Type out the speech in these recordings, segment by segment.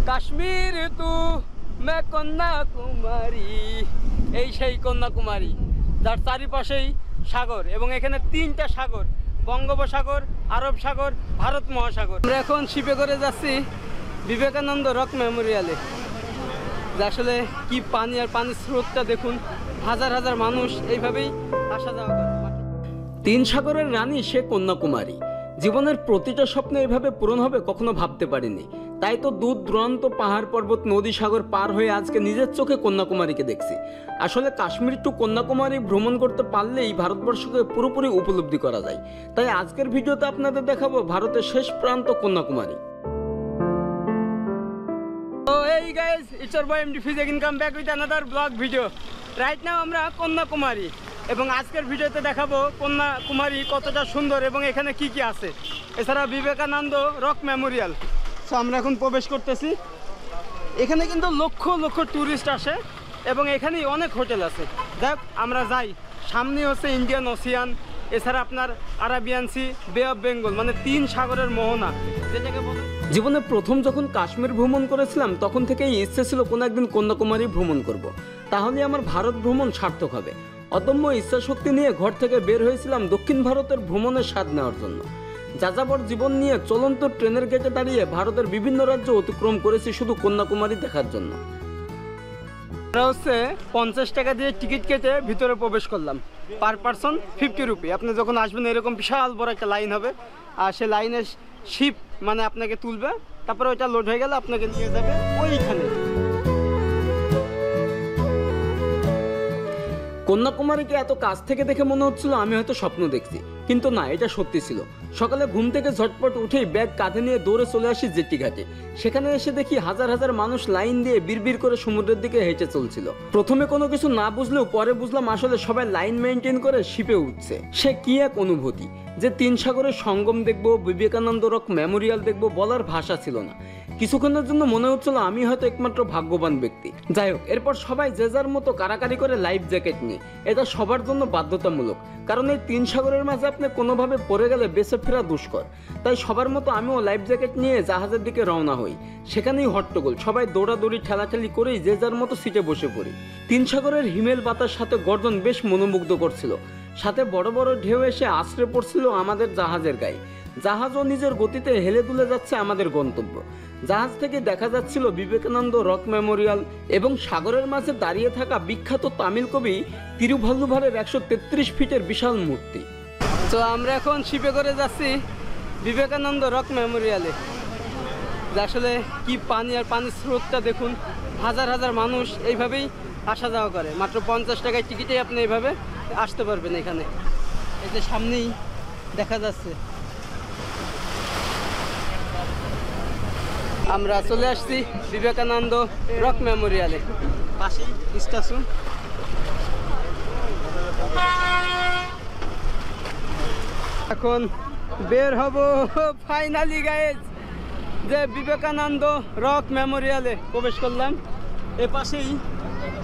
কাশ্মীর তু মে কন্যাকুমারী, এই সেই কন্যাকুমারী যার চারিপাশেই সাগর এবং এখানে তিনটা সাগর, বঙ্গোপসাগর, আরব সাগর, ভারত মহাসাগর। আমরা এখন শিপে করে যাচ্ছি বিবেকানন্দ রক মেমোরিয়ালে। আসলে কি পানি আর পানির স্রোতটা দেখুন, হাজার হাজার মানুষ এইভাবেই আসা যাওয়া করে। তিন সাগরের রানী সে কন্যাকুমারী। জীবনের প্রতিটা স্বপ্ন এভাবে পূরণ হবে কখনো ভাবতে পারিনি। তাই তো দূর দূরান্ত পাহাড় পর্বত নদী সাগর পার হয়ে আজকে নিজের চোখে কন্যাকুমারীকে দেখছি। আসলে কাশ্মীর টু কন্যাকুমারী ভ্রমণ করতে পারলেই ভারতবর্ষকে পুরোপুরি উপলব্ধি করা যায়। তাই আজকের ভিডিওতে আপনাদের দেখাবো ভারতের শেষ প্রান্ত Kanyakumari. So hey guys, it's your boy MD Fiz again, come back with another vlog video. Right now আমরা কন্যাকুমারী এবং আজকের ভিডিওতে দেখাবো কন্যাকুমারী কতটা সুন্দর এবং এখানে কি কি আছে। এছাড়া বিবেকানন্দ রক মেমোরিয়াল। সো আমরা এখন প্রবেশ করতেছি। এখানে কিন্তু লক্ষ লক্ষ ট্যুরিস্ট আসে এবং এখানেই অনেক হোটেল আছে। দেখ আমরা যাই, সামনে হচ্ছে ইন্ডিয়ান ওশিয়ান, এছাড়া আপনার আরাবিয়ান সি, বে অফ বেঙ্গল, মানে তিন সাগরের মোহনা যেটাকে বলে। জীবনে প্রথম যখন কাশ্মীর ভ্রমণ করেছিলাম তখন থেকেই ইচ্ছে ছিল কোনো একদিন কন্যাকুমারী ভ্রমণ করব। তাহলে আমার ভারত ভ্রমণ সার্থক হবে। অদম্য ইচ্ছা শক্তি নিয়ে ঘর থেকে বের হয়েছিলাম দক্ষিণ ভারতের ভ্রমণের স্বাদ নেওয়ার জন্য। যাযাবর জীবন নিয়ে চলন্ত ট্রেনের গেটে দাঁড়িয়ে ভারতের বিভিন্ন রাজ্য অতিক্রম করেছি শুধু কন্যাকুমারী দেখার জন্য। আমরা হচ্ছে 50 টাকা দিয়ে টিকিট কেটে ভিতরে প্রবেশ করলাম, পার পারসন 50 রুপি। আপনি যখন আসবেন এরকম বিশাল বড় একটা লাইন হবে, আর সে লাইনের শিপ মানে আপনাকে তুলবে, তারপরে ওইটা লোড হয়ে গেলে আপনাকে নিয়ে যাবে ওইখানে। কন্যাকুমারীকে এত কাছ থেকে দেখে মনে হচ্ছিল আমি হয়তো স্বপ্ন দেখছি, কিন্তু না, এটা সত্যি ছিল। সকালে ঘুম থেকে ঝটপট উঠেই ব্যাগ কাঁধে নিয়ে দৌড়ে চলে আসি জেটি ঘাটে। সেখানে এসে দেখি হাজার হাজার মানুষ লাইন দিয়ে বিড়বিড় করে সমুদ্রের দিকে হেঁটে চলছিল। প্রথমে কোনো কিছু না বুঝলেও পরে বুঝলাম আসলে সবাই লাইন মেনটেন করে শিপে উঠছে। সে কি এক অনুভূতি যে তিন সাগরের সঙ্গম দেখবো, বিবেকানন্দ রক মেমোরিয়াল দেখবো, বলার ভাষা ছিল না। কিছুক্ষণের জন্য মনে হচ্ছিল আমি হয়তো একমাত্র ভাগ্যবান ব্যক্তি। যাই হোক, এরপর সবাই যে যার মতো কারাকারি করে লাইফ জ্যাকেট নিয়ে, এটা সবার জন্য বাধ্যতামূলক, কারণ এই তিন সাগরের মাঝে আপনি কোনোভাবে পড়ে গেলে বেঁচে ফেরা দুষ্কর। তাই সবার মতো আমিও লাইফ জ্যাকেট নিয়ে জাহাজের দিকে রওনা হই। সেখানেই হট্টগোল, সবাই দৌড়াদৌড়ি ঠেলাঠেলি করেই যে যার মতো সিটে বসে পড়ি। তিন সাগরের হিমেল বাতার সাথে গর্জন বেশ মনোমুগ্ধ করছিল। সাথে বড় বড় ঢেউ এসে আছড়ে পড়ছিল আমাদের জাহাজের গায়ে। জাহাজও নিজের গতিতে হেলে দুলে যাচ্ছে আমাদের গন্তব্য। জাহাজ থেকে দেখা যাচ্ছিল বিবেকানন্দ রক মেমোরিয়াল এবং সাগরের মাঝে দাঁড়িয়ে থাকা বিখ্যাত তামিল কবি তিরুভাল্লুভারের 133 ফিটের বিশাল মূর্তি। তো আমরা এখন শিপে করে যাচ্ছি বিবেকানন্দ রক মেমোরিয়ালে। আসলে কি পানি আর পানির স্রোতটা দেখুন, হাজার হাজার মানুষ এইভাবেই আসা যাওয়া করে। মাত্র 50 টাকায় টিকিটে আপনি এইভাবে আসতে পারবেন এখানে। এই যে সামনেই দেখা যাচ্ছে। আমরা চলে আসছি বিবেকানন্দ রক মেমোরিয়ালে, পাশেই স্ট্যাচু। এখন বের হব ফাইনালি গাইজ, যে বিবেকানন্দ রক মেমোরিয়ালে প্রবেশ করলাম। এ পাশেই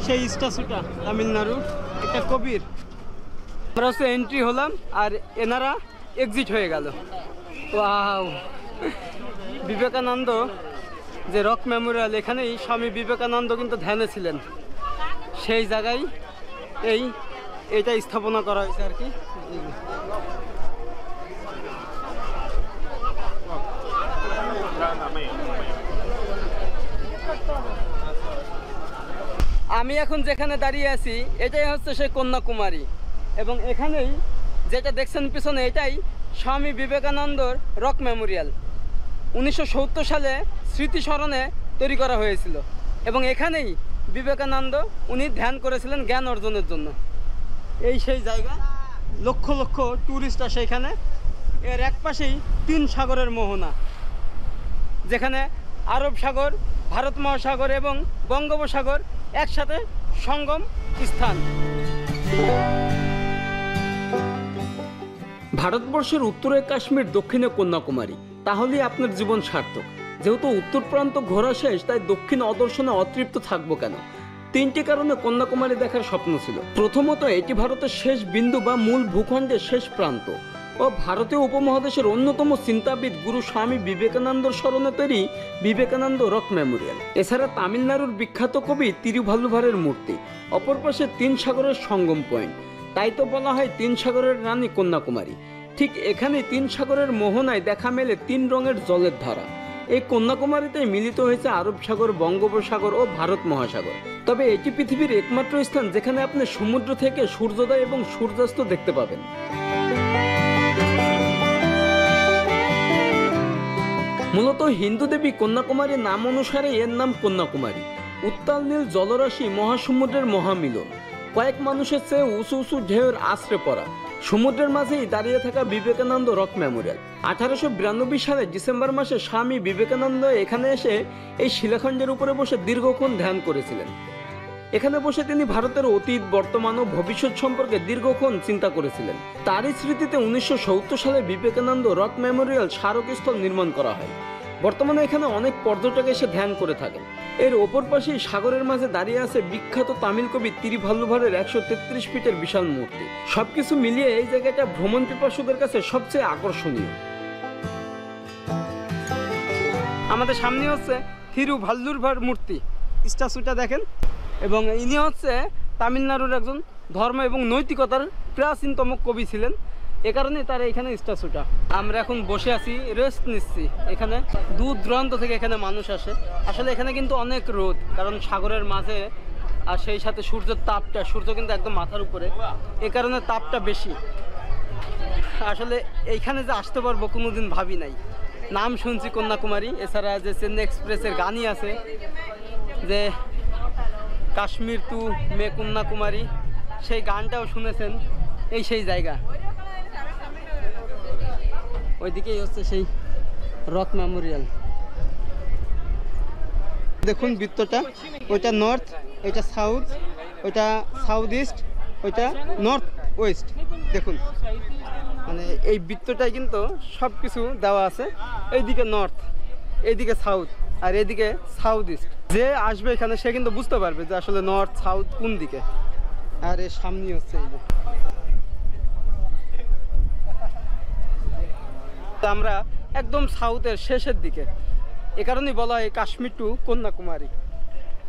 সেই স্ট্যাচুটা, তামিলনাড়ু একটা কবির। আমরা হচ্ছে এন্ট্রি হলাম আর এনারা এক্সিট হয়ে গেল। ওয়াও, বিবেকানন্দ যে রক মেমোরিয়াল, এখানেই স্বামী বিবেকানন্দ কিন্তু ধ্যানে ছিলেন। সেই জায়গায় এইটা স্থাপনা করা হয়েছে আর কি। আমি এখন যেখানে দাঁড়িয়ে আছি এটাই হচ্ছে সেই কন্যাকুমারী এবং এখানেই যেটা দেখছেন পিছনে, এটাই স্বামী বিবেকানন্দর রক মেমোরিয়াল। 1970 সালে স্মৃতিস্মরণে তৈরি করা হয়েছিল এবং এখানেই বিবেকানন্দ উনি ধ্যান করেছিলেন জ্ঞান অর্জনের জন্য। এই সেই জায়গা, লক্ষ লক্ষ ট্যুরিস্ট আসে এখানে। এর এক পাশেই তিন সাগরের মোহনা, যেখানে আরব সাগর, ভারত মহাসাগর এবং বঙ্গোপসাগর একসাথে সঙ্গম স্থান। ভারতবর্ষের উত্তরে কাশ্মীর, দক্ষিণে কন্যাকুমারী, তাহলেই আপনার জীবন সার্থক। যেহেতু উত্তর প্রান্ত ঘোরা শেষ, তাই দক্ষিণ অদর্শনে অতৃপ্ত থাকবো কেন। তিনটি কারণে কন্যাকুমারী দেখার স্বপ্ন ছিল। প্রথমত, এটি ভারতের শেষ বিন্দু বা মূল ভূখণ্ডের শেষ প্রান্ত। ও ভারতীয় উপমহাদেশের অন্যতম চিন্তাবিদ গুরু স্বামী বিবেকানন্দর স্মরণে তৈরি বিবেকানন্দ রক মেমোরিয়াল। এছাড়া তামিলনাড়ুর বিখ্যাত কবি তিরুভাল্লুভারের মূর্তি, অপর পাশে তিন সাগরের সঙ্গম পয়েন্ট, তাই তো বলা হয় তিন সাগরের রানী কন্যাকুমারী। ঠিক এখানে তিন সাগরের মোহনায় দেখা মেলে তিন রঙের জলের ধারা। এই কন্যাকুমারীতে মিলিত হয়েছে আরব সাগর, বঙ্গোপসাগর ও ভারত মহাসাগর। তবে এটি পৃথিবীর একমাত্র স্থান যেখানে আপনি সমুদ্র থেকে সূর্যোদয় এবং সূর্যাস্ত দেখতে পাবেন। মূলত হিন্দু দেবী কন্যাকুমারীর নাম অনুসারে এর নাম কন্যাকুমারী। উত্তাল নীল জলরাশি মহাসমুদ্রের মহামিলন, কয়েক মানুষের চেয়ে উঁচু উঁচু ঢেউয়ের আশ্রে পড়া, সমুদ্রের মাঝেই দাঁড়িয়ে থাকা বিবেকানন্দ রক মেমোরিয়াল। 1892 সালে ডিসেম্বর মাসে স্বামী বিবেকানন্দ এখানে এসে এই শিলাখণ্ডের উপরে বসে দীর্ঘক্ষণ ধ্যান করেছিলেন। এখানে বসে তিনি ভারতের অতীত, বর্তমান ও ভবিষ্যৎ সম্পর্কে দীর্ঘক্ষণ চিন্তা করেছিলেন। তারই স্মৃতিতে 1970 সালে বিবেকানন্দ রক মেমোরিয়াল স্মারকস্থল নির্মাণ করা হয়। বর্তমানে এখানে অনেক পর্যটক এসে ধ্যান করে থাকেন। এর ওপর পাশেই সাগরের মাঝে দাঁড়িয়ে আছে বিখ্যাত তামিল কবি তিরুভাল্লুভারের 133 ফিটের বিশাল মূর্তি। সবকিছু মিলিয়ে এই জায়গাটা ভ্রমণ পিপাসুদের কাছে সবচেয়ে আকর্ষণীয়। আমাদের সামনে হচ্ছে তিরুভাল্লুভার মূর্তি, স্ট্যাচুটা দেখেন। এবং ইনি হচ্ছে তামিলনাড়ুর একজন ধর্ম এবং নৈতিকতার প্রাচীনতম কবি ছিলেন। এ কারণে তার এখানে স্ট্যাচুটা। আমরা এখন বসে আছি, রেস্ট নিচ্ছি। এখানে দূর দূরান্ত থেকে এখানে মানুষ আসে। আসলে এখানে কিন্তু অনেক রোদ, কারণ সাগরের মাঝে, আর সেই সাথে সূর্যের তাপটা, সূর্য কিন্তু একদম মাথার উপরে, এ কারণে তাপটা বেশি। আসলে এইখানে যে আসতে পারবো কোনোদিন ভাবি নাই। নাম শুনছি কন্যাকুমারী, এছাড়া যে চেন্নাই এক্সপ্রেসের গানই আছে যে কাশ্মীর টু মে কন্যাকুমারী, সেই গানটাও শুনেছেন। এই সেই জায়গা, ওইদিকেই হচ্ছে সেই রক মেমোরিয়াল। দেখুন বৃত্তটা, ওইটা নর্থ, ওইটা সাউথ, ওইটা সাউথ ইস্ট, ওইটা নর্থ ওয়েস্ট। দেখুন মানে এই বৃত্তটাই কিন্তু সব কিছু দেওয়া আছে। এইদিকে নর্থ, এইদিকে সাউথ, আর এইদিকে সাউথ ইস্ট। যে আসবে এখানে সে কিন্তু বুঝতে পারবে যে আসলে নর্থ সাউথ কোন দিকে। আর এর সামনে হচ্ছে এই যে, আমরা একদম সাউথের শেষের দিকে। এ কারণেই বলা হয় কাশ্মীর টু কন্যাকুমারী।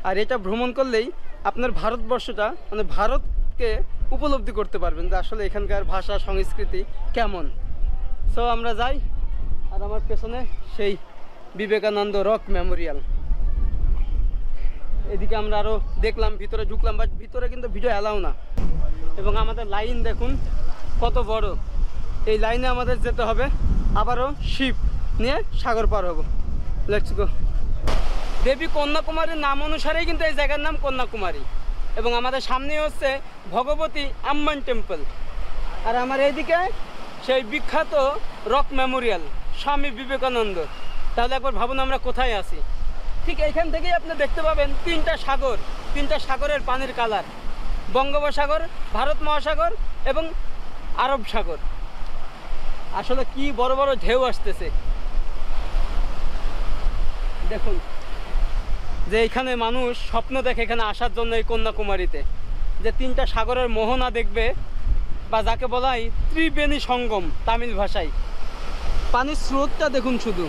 আর এটা ভ্রমণ করলেই আপনার ভারতবর্ষটা, মানে ভারতকে উপলব্ধি করতে পারবেন যে আসলে এখানকার ভাষা সংস্কৃতি কেমন। সো আমরা যাই। আর আমার পেছনে সেই বিবেকানন্দ রক মেমোরিয়াল। এদিকে আমরা আরও দেখলাম, ভিতরে ঢুকলাম, বাট ভিতরে কিন্তু ভিডিও অ্যালাউ না। এবং আমাদের লাইন দেখুন কত বড়। এই লাইনে আমাদের যেতে হবে, আবারও শিপ নিয়ে সাগর পার হবো। Let's go. দেবী কন্যাকুমারীর নাম অনুসারেই কিন্তু এই জায়গার নাম কন্যাকুমারী। এবং আমাদের সামনে হচ্ছে ভগবতী আম্মান টেম্পল। আর আমার এইদিকে সেই বিখ্যাত রক মেমোরিয়াল স্বামী বিবেকানন্দ। তাহলে একবার ভাবুন আমরা কোথায় আছি। ঠিক এইখান থেকেই আপনি দেখতে পাবেন তিনটা সাগর, তিনটা সাগরের পানির কালার, বঙ্গোপসাগর, ভারত মহাসাগর এবং আরব সাগর। আসলে কি বড় বড় ঢেউ আসতেছে দেখুন। যে এখানে মানুষ স্বপ্ন দেখে এখানে আসার জন্য এই কন্যাকুমারীতে, যে তিনটা সাগরের মোহনা দেখবে, বা যাকে বলা হয় ত্রিবেণী সঙ্গম তামিল ভাষায়। পানির স্রোতটা দেখুন শুধু।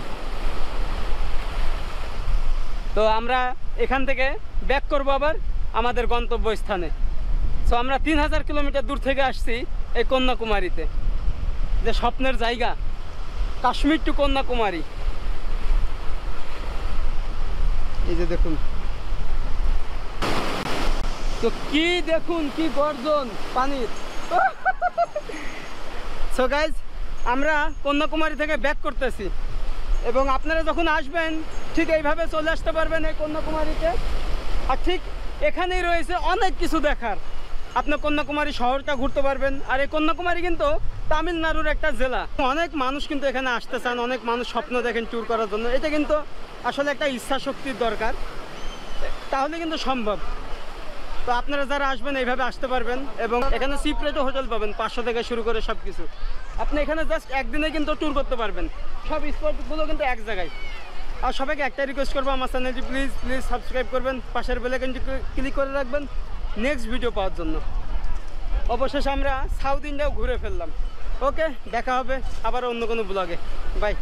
তো আমরা এখান থেকে ব্যাক করবো আবার আমাদের গন্তব্যস্থানে। সো আমরা 3000 কিলোমিটার দূর থেকে আসছি এই কন্যাকুমারীতে, যে স্বপ্নের জায়গা কাশ্মীর টু কন্যাকুমারী। এই যে দেখুন, তো কি দেখুন কি গর্জন পানির। সো গাইজ, আমরা কন্যাকুমারী থেকে ব্যাক করতেছি। এবং আপনারা যখন আসবেন ঠিক এইভাবে চলে আসতে পারবেন এই কন্যাকুমারীতে। আর ঠিক এখানেই রয়েছে অনেক কিছু দেখার। আপনি কন্যাকুমারী শহরটা ঘুরতে পারবেন। আর এই কন্যাকুমারী কিন্তু তামিলনাড়ুর একটা জেলা। অনেক মানুষ কিন্তু এখানে আসতে চান, অনেক মানুষ স্বপ্ন দেখেন ট্যুর করার জন্য। এটা কিন্তু আসলে একটা ইচ্ছা শক্তির দরকার, তাহলে কিন্তু সম্ভব। তো আপনারা যারা আসবেন এইভাবে আসতে পারবেন। এবং এখানে চিপ রেটে হোটেল পাবেন, 500 থেকে শুরু করে সব কিছু। আপনি এখানে জাস্ট একদিনে কিন্তু ট্যুর করতে পারবেন। সব স্পটগুলো কিন্তু এক জায়গায়। আর সবাইকে একটা রিকোয়েস্ট করবো, আমার চ্যানেলটি প্লিজ সাবস্ক্রাইব করবেন, পাশের বেল আইকনটি ক্লিক করে রাখবেন নেক্সট ভিডিও পাওয়ার জন্য। অবশেষে আমরা সাউথ ইন্ডিয়াও ঘুরে ফেললাম। ওকে, দেখা হবে আবার অন্য কোনো ব্লগে। বাই।